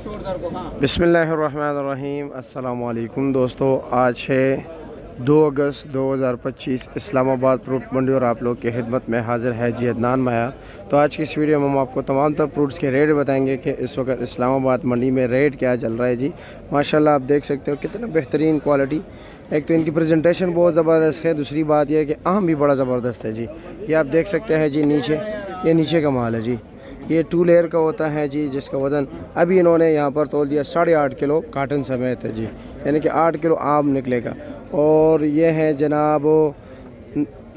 बिस्मिल्लाहिर्रहमानिर्रहीम। अस्सलामु अलैकुम दोस्तों, आज है 2 अगस्त 2025। इस्लामाबाद फ्रूट मंडी और आप लोग की खिदमत में हाजिर है जी अदनान माया। तो आज की इस वीडियो में हम आपको तमाम तर फ्रूट्स के रेट बताएंगे कि इस वक्त इस्लामाबाद मंडी में रेट क्या चल रहा है जी। माशाल्लाह आप देख सकते हो कितना बेहतरीन क्वालिटी। एक तो इनकी प्रेजेंटेशन बहुत ज़बरदस्त है, दूसरी बात यह है कि आम भी बड़ा ज़बरदस्त है जी। ये आप देख सकते हैं जी नीचे, ये नीचे का माल है जी। ये 2 लेयर का होता है जी, जिसका वज़न अभी इन्होंने यहाँ पर तोल दिया 8.5 किलो काटन समेत है जी, यानी कि 8 किलो आम निकलेगा। और ये है जनाब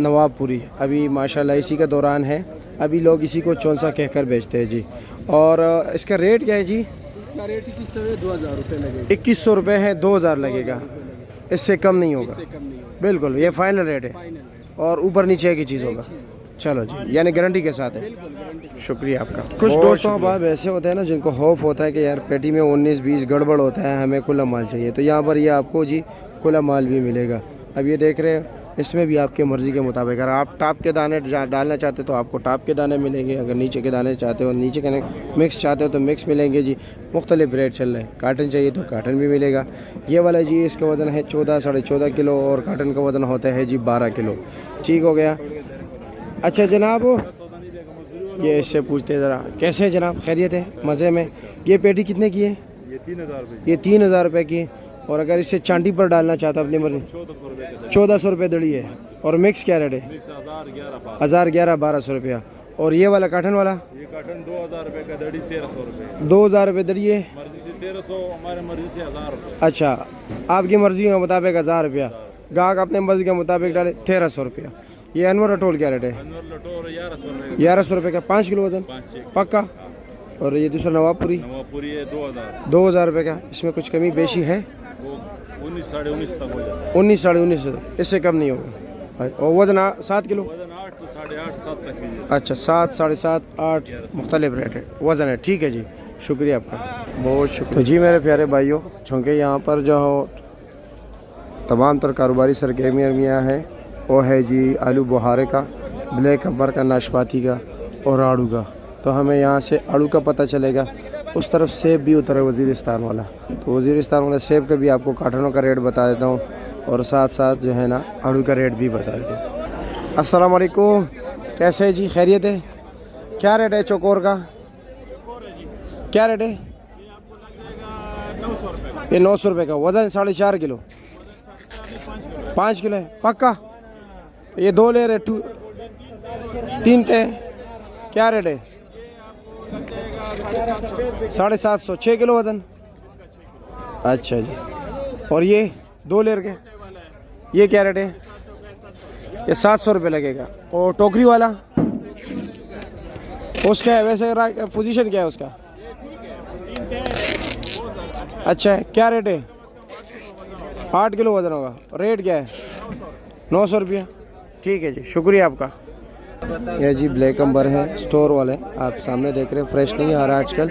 नवाबपुरी, अभी माशाल्लाह इसी का दौरान है, अभी लोग इसी को चौंसा कहकर बेचते हैं जी। और इसका रेट क्या है जी? इसका रेट 2100 रुपये लगेगा। 2100 रुपये है, 2000 लगेगा, इससे कम नहीं होगा। बिल्कुल ये फाइनल रेट है और ऊपर नीचे की चीज़ होगा। चलो जी, यानी गारंटी के साथ है। शुक्रिया आपका। कुछ दोस्तों अब ऐसे होते हैं ना जिनको खौफ होता है कि यार पेटी में 19-20 गड़बड़ होता है, हमें खुला माल चाहिए, तो यहाँ पर ये आपको जी खुला माल भी मिलेगा। अब ये देख रहे हो, इसमें भी आपके मर्ज़ी के मुताबिक, अगर आप टॉप के दाने डालना चाहते हो तो आपको टॉप के दाने मिलेंगे, अगर नीचे के दाने चाहते हो, नीचे के मिक्स चाहते हो तो मिक्स मिलेंगे जी। मुख्तलिफ रेट चल रहे हैं। काटन चाहिए तो काटन भी मिलेगा। ये वाला जी इसका वज़न है 14 साढ़े 14 किलो और काटन का वज़न होता है जी 12 किलो। ठीक हो गया। अच्छा जनाब, ये इससे पूछते हैं ज़रा, कैसे है जनाब, खैरियत है, मज़े में? ये पेटी कितने की है? ये 3000 रुपये। ये 3000 रुपये की है। और अगर इससे चांदी पर डालना चाहता अपनी मर्जी, 1400 रुपये दड़ी है। और मिक्स क्या रेट है? 1011 1200 रुपया। और ये वाला काटन वाला? ये काटन 2000 रुपये का दड़ी, 1300 रुपये। 2000 रुपये दड़ी है, मर्जी से 1300, हमारे मर्जी से 1000 रुपये। अच्छा, आपकी मर्जी के मुताबिक 1000 रुपया, गाहक अपने मर्जी के मुताबिक डाले 1300 रुपया। ये अनवर अटोल क्या रेट है? 1100 रुपये का 5 किलो वज़न पक्का। और ये दूसरा नवाबपुरी है 2000 रुपये का। इसमें कुछ कमी बेशी है? 19 साढ़े 19 तक हो जाता है। 19 साढ़े 19 इससे कम नहीं होगा। और वज़न 7 किलो? वजन 8 तो 8.5 7 तक ही है। अच्छा, 7 साढ़े 7 8 मुख्तलिफ रेट है, वज़न है। ठीक है जी, शुक्रिया आपका, बहुत शुक्रिया। तो जी मेरे प्यारे भाइयों, चूँकि यहाँ पर जो तमाम तर कारोबारी सरगर्मियाँ हैं, वो है जी आलू बुहारे का, ब्लैक अंबर का, नाशपाती का और आड़ू का। तो हमें यहाँ से आड़ू का पता चलेगा। उस तरफ सेब भी उतर है वज़ीरिस्तान वाला, तो वज़ीरिस्तान वाला सेब का भी आपको काटनों का रेट बता देता हूँ और साथ साथ जो है ना आड़ू का रेट भी बता देता हूँ। अस्सलाम वालेकुम, कैसे है जी, खैरियत है? क्या रेट है चौकोर का? क्या रेट है? ये 900 रुपये का, वज़न 4.5 किलो, 5 किलो है पक्का। ये 2 लेयर है, 3 टे, क्या रेट है? 750, 6 किलो वज़न। अच्छा जी। और ये 2 लेयर के, ये क्या रेट है? ये 700 रुपये लगेगा। और टोकरी वाला उसका है, वैसे पोजीशन क्या है उसका? अच्छा है, क्या रेट है? 8 किलो वज़न होगा। रेट क्या है? 900 रुपया। ठीक है जी, शुक्रिया आपका। यह जी ब्लैक अंबर है, स्टोर वाले, आप सामने देख रहे हैं, फ्रेश नहीं आ रहा आजकल।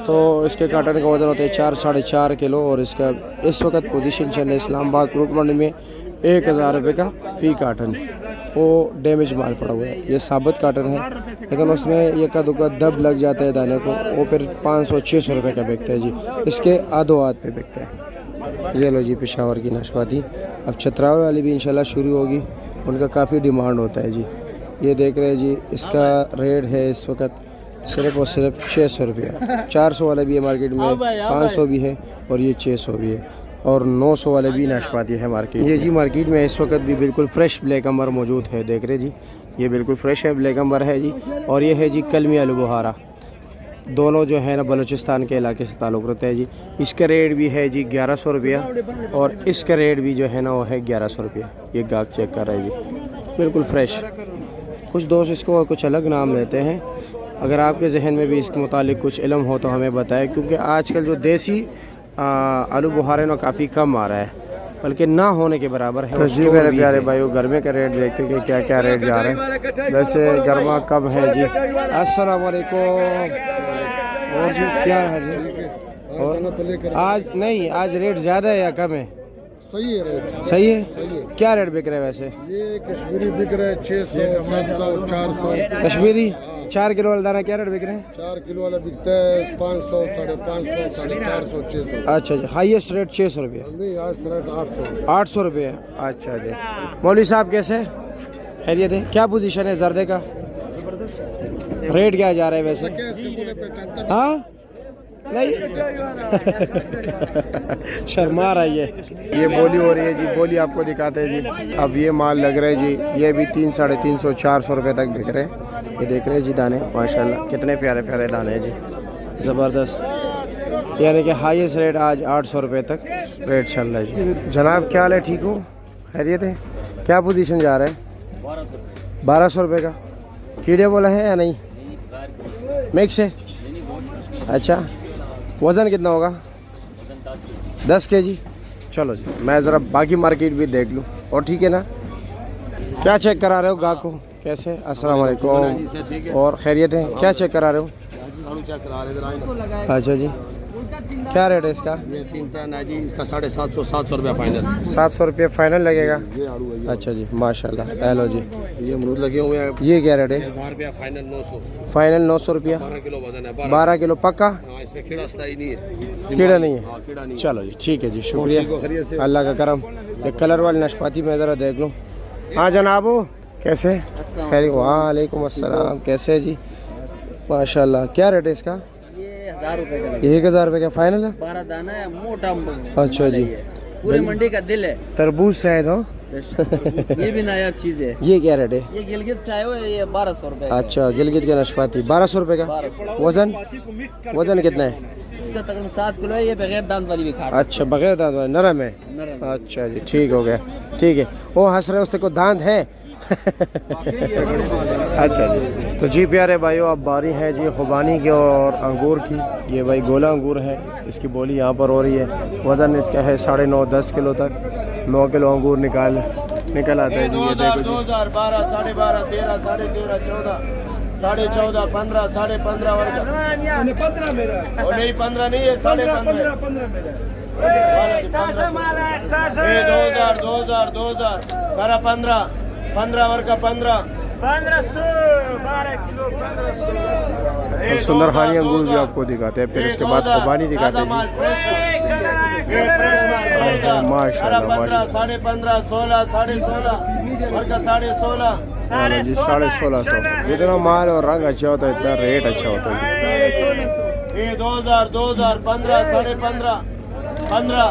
तो इसके काटन का वज़न होता है 4 साढ़े 4 किलो और इसका इस वक्त पोजीशन चल रहा है इस्लामाबाद फ्रूट मंडी में 1000 रुपये का फ़ी काटन। वो डैमेज माल पड़ा हुआ है, ये साबित काटन है, लेकिन उसमें ये कदुका दब लग जाता है दाने को, वो फिर 500-600 रुपये का बिकता है जी। इसके आधो हाथ पे बिकता है। ये लो जी पेशावर की नाशपाती, अब चतरावे वाली भी इंशाल्लाह शुरू होगी, उनका काफ़ी डिमांड होता है जी। ये देख रहे हैं जी, इसका रेट है इस वक्त सिर्फ और सिर्फ 600 रुपया। 400 वाला भी है मार्केट में, 500 भी है और ये 600 भी है और 900 वाले भी नाशपाती है मार्केट। ये जी मार्केट में इस वक्त भी बिल्कुल फ्रेश ब्लैक अंबर मौजूद है, देख रहे जी, ये बिल्कुल फ्रेश है, ब्लैक अंबर है जी। और ये है जी कलमी आलू बुहारा, दोनों जो है ना बलूचिस्तान के इलाके से ताल्लुक़ रखते हैं जी। इसका रेट भी है जी 1100 रुपया और इसका रेट भी जो है ना वो है 1100 रुपया। ये गाहक चेक कर रहे हैं जी, बिल्कुल फ्रेश। कुछ दोस्त इसको कुछ अलग नाम लेते हैं, अगर आपके जहन में भी इसके मुतालिक कुछ इल्म हो तो हमें बताएं, क्योंकि आजकल जो देसी आलू बुहारे ना काफ़ी कम आ रहा है, बल्कि ना होने के बराबर है। तो जी मेरे प्यारे भाइयों, गर्मे का रेट देखते हैं कि क्या क्या रेट जा रहे हैं। वैसे गर्मा कम है जी। अस्सलाम वालेकुम। और जी क्या है जी? और आज नहीं, आज रेट ज़्यादा है या कम है? सही है रेट। सही है। सही है। क्या रेट बिक रहे हैं वैसे? ये कश्मीरी बिक रहे 600, 700, 400। कश्मीरी 4 किलो वाला दाना क्या रेट बिक रहे हैं? 4 किलो वाला बिकता है 500, 550, 450, 600। अच्छा जी, हाईएस्ट रेट 600 रुपये। नहीं, आज रेट 800। 800 रुपये। अच्छा जी। मौलवी साहब कैसे खैरियत है? क्या पोजीशन है जर्दे का? रेट क्या जा रहा है वैसे? क्या इसके बोले पे हाँ नहीं शर्मा रही है। ये बोली हो रही है जी, बोली आपको दिखाते हैं जी। अब ये माल लग रहा है जी, ये भी 300, 350, 400 रुपये तक बिक रहे हैं। ये देख रहे हैं जी दाने, माशाल्लाह कितने प्यारे प्यारे दाने हैं जी, ज़बरदस्त। यानी कि हाईएस्ट रेट आज 800 रुपये तक रेट चल रहा है जी। जनाब क्या हाल है, ठीक हो, खैरियत है? क्या पोजीशन जा रहा है? 1200 रुपये का। कीड़े बोला है या नहीं? मिक्स है। अच्छा, वज़न कितना होगा? 10 kg। चलो जी, मैं ज़रा बाकी मार्केट भी देख लूँ। और ठीक है ना? क्या चेक करा रहे हो गाहक को? कैसे? अस्सलाम वालेकुम। और खैरियत है? क्या चेक करा रहे हो? अच्छा जी, क्या रेट है इसका? ये 3 टन है जी, इसका 750, 700 रुपया फाइनल। 700 रुपये फाइनल लगेगा। ये आड़ू है। अच्छा जी, माशाल्लाह। हेलो जी, ये अमरूद लगे हुए हैं। ये क्या रेट है? 1000 रुपया फाइनल। 900। फाइनल 900 रुपया। 12 किलो वजन है। 12 किलो पक्का? हाँ, इसमें कीड़ा सही नहीं है। कीड़ा नहीं है? हाँ, कीड़ा नहीं है। चलो जी, ठीक है जी, ठीक हो, खैरियत शुक्रिया, से। अल्लाह का करम। ये कलर वाली नाशपाती मैं ज़रा देख लूँ। हाँ जनाब, कैसे? खैर, वालेकुम अस्सलाम। कैसे है जी? माशाल्लाह। क्या रेट है इसका? ये 1000 रुपए का। ये 1000 रुपये का फाइनल है? 12 दाना है, मोटा अच्छा जी। पूरे मंडी का दिल है। तरबूज शायद हो। ये भी नायाब चीज है। ये क्या रेट है? ये गिलगित से आए हुए, ये 1200 रुपए का। अच्छा, गिलगित के नाशपाती 1200 रुपये का। 1200। वज़न वज़न कितना है? इसका तकरीबन 7 किलो है। ये बगैर दांत वाली भी खा सकते अच्छा, बगैर दांत वाला नरम है। हैं। नरम। अच्छा जी, ठीक हो गया, ठीक है। वो हंस रहे उसके को दांत है। अच्छा जी, तो जी प्यारे भाइयों, अब बारी है जी खुबानी की और अंगूर की। ये भाई गोला अंगूर है, इसकी बोली यहाँ पर हो रही है। वज़न इसका है 9.5, 10 किलो तक। 9 किलो अंगूर निकल आता है जी। ये देखो जी, 2000, 12, 12.5, 13, 13.5, 14, 14.5, 15, 15.5 वर्ग। नहीं 15 मेरा। और नहीं 15 नहीं है, 15.5। 2000 करा 15 वर्ग का 1500, 12 किलो 1500। सुंदर खानी अंगूर भी आपको दिखाते हैं, फिर उसके बाद खुबानी दिखाते हैं जी। माशाल्लाह माशाल्लाह। 15.5, 16, 16.5 वर्ग का 16.5। जी 1650। जितना माल और रंग अच्छा होता है इतना रेट अच्छा होता है। ये 2000, 15, 15.5, 15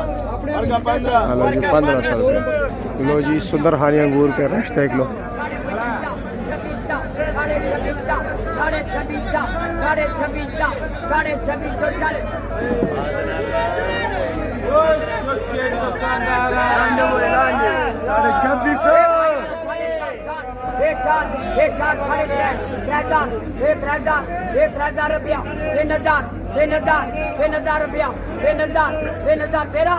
वर्ग का 15। हेलो जी, 1500 रुपये। लो जी, सुंदर खानी अंगूर के रश देख लो। एक चार 3,000 रुपया। 3,000 रुपया। 3,000 13।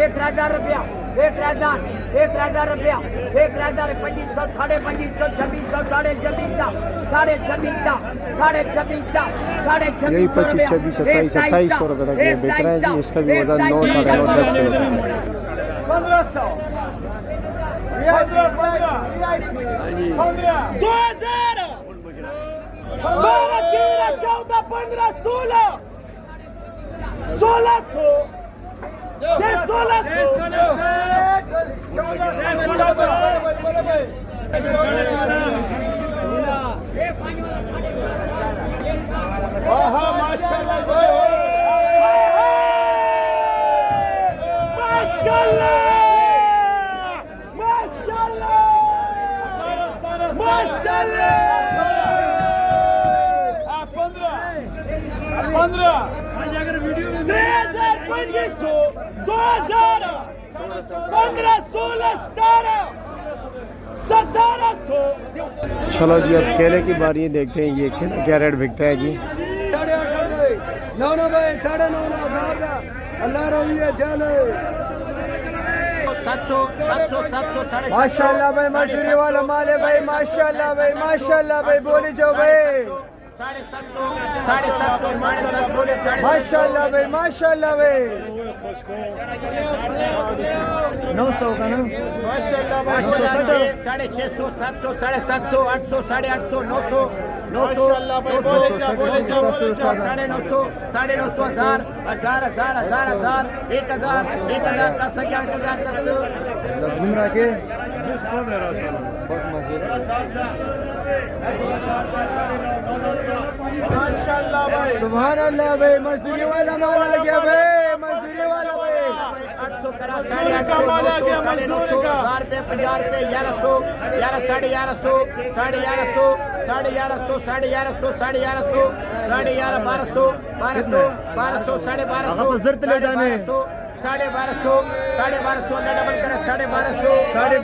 1,000 रुपया। 1,000 रुपया। 1,000 2500, 2500, 2600, 2600, यही 25, 26, 27, 2800 रुपये तक ये बिक रहा है जी। इसका भी वजन 9, 9.5, 10 किलो तक है। 1500। 2000, 12, 13, 14, 15, 16, 1600। ये 1600। माशाल्लाह चलो जी, अब केले की बारी देखते हैं। ये केला क्या रेट बिकता है जी? 9 भाई 9.5 अल्लाह रही है। चलो 700 माशाल्लाह भाई, मजदूरी वाला माल है भाई। माशाल्लाह भाई, माशाल्लाह भाई, बोली जाओ भाई। 750, 750, माशाल्लाह भाई, माशाल्लाह भाई। 900 का ना माशाल्लाह माशाल्लाह 650 700 750 800 850 900 माशाल्लाह भाई बोले जा 900 950 1000 1000 10 10 घुमरा के माशाल्लाह भाई सुभान अल्लाह भाई मजदूरी वाला माल आ गया भाई मजदूरी वाला भाई 800 करा मजदूरी का माल आ गया मजदूरी का 1000 रुपए 50 रुपए 1100 1100 1150 1150 1150 1150 1200 आगा पर जर्त ले जाने 1250 1250 1250 डबल करा 1250